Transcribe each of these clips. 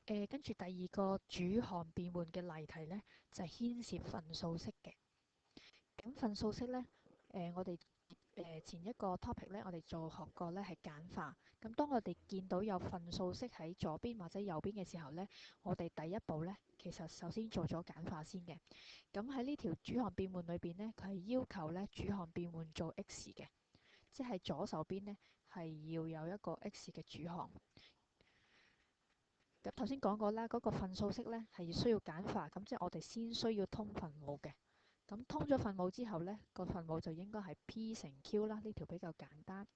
跟住第二個主項變換嘅例題呢，就係牽涉分數式嘅。咁分數式呢，我哋前一個 topic 呢，我哋做學過呢係簡化。咁當我哋見到有分數式喺左邊或者右邊嘅時候呢，我哋第一步呢，其實首先做咗簡化先嘅。咁喺呢條主項變換裏邊呢，佢係要求呢主項變換做 x 嘅，即係左手邊呢係要有一個 x 嘅主項。咁頭先講過啦，嗰個分數式呢係需要簡化，咁即係我哋先需要通分母嘅。咁通咗分母之後呢，個分母就應該係 P 乘 Q 啦，呢條比較簡單。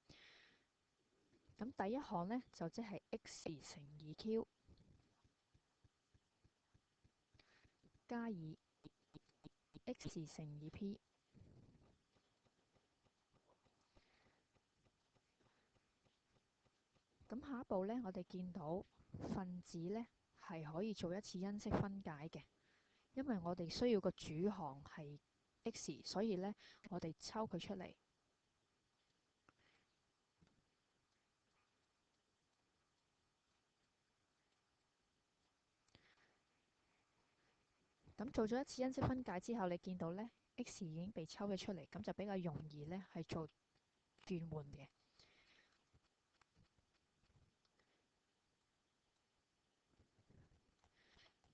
咁第一項呢，就即係 x 乘以 Q 加以 x 乘以 P。咁下一步呢，我哋見到分子呢係可以做一次因式分解嘅，因為我哋需要個主項係 x，所以呢，我哋抽佢出嚟。咁做咗一次因式分解之後，你見到呢 x 已經被抽咗出嚟，咁就比較容易呢係做轉換嘅。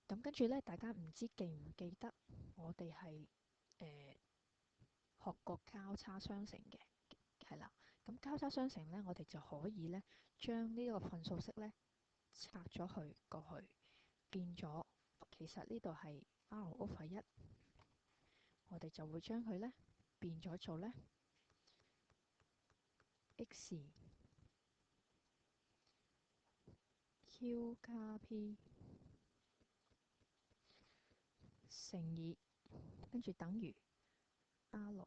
咁跟住呢，大家唔知記唔記得我哋係學過交叉相乘嘅，係啦。咁交叉相乘呢，我哋就可以呢將呢個分數式呢拆咗去過去，變咗其實呢度係 R/1，我哋就會將佢呢變咗做呢 x Q 加 P 乘以跟住等於 R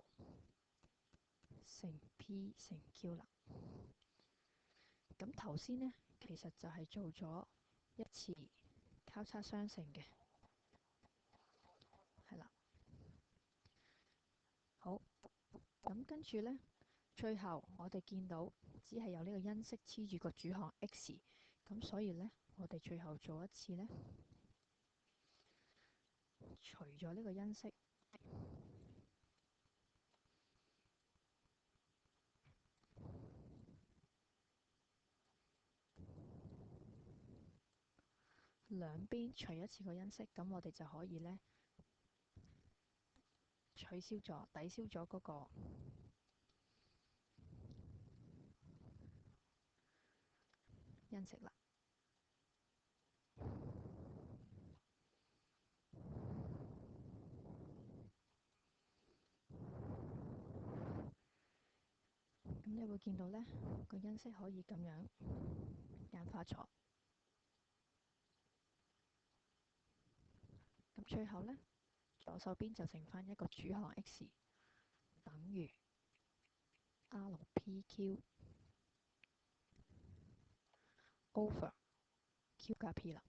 乘 P 乘 Q 啦。咁頭先呢，其實就係做咗一次交叉相乘嘅，係啦。好，咁跟住呢，最後我哋見到只係有呢個因式黐住個主項 x，咁所以呢，我哋最後做一次呢，除咗呢個因式，兩邊除一次個因式，咁我哋就可以呢取消咗、抵消咗嗰個因式啦。咁你會見到呢個因式可以咁樣簡化咗。咁最後呢，左手邊就剩翻一個主項 x 等於 R/PQ over Q 加 P 啦。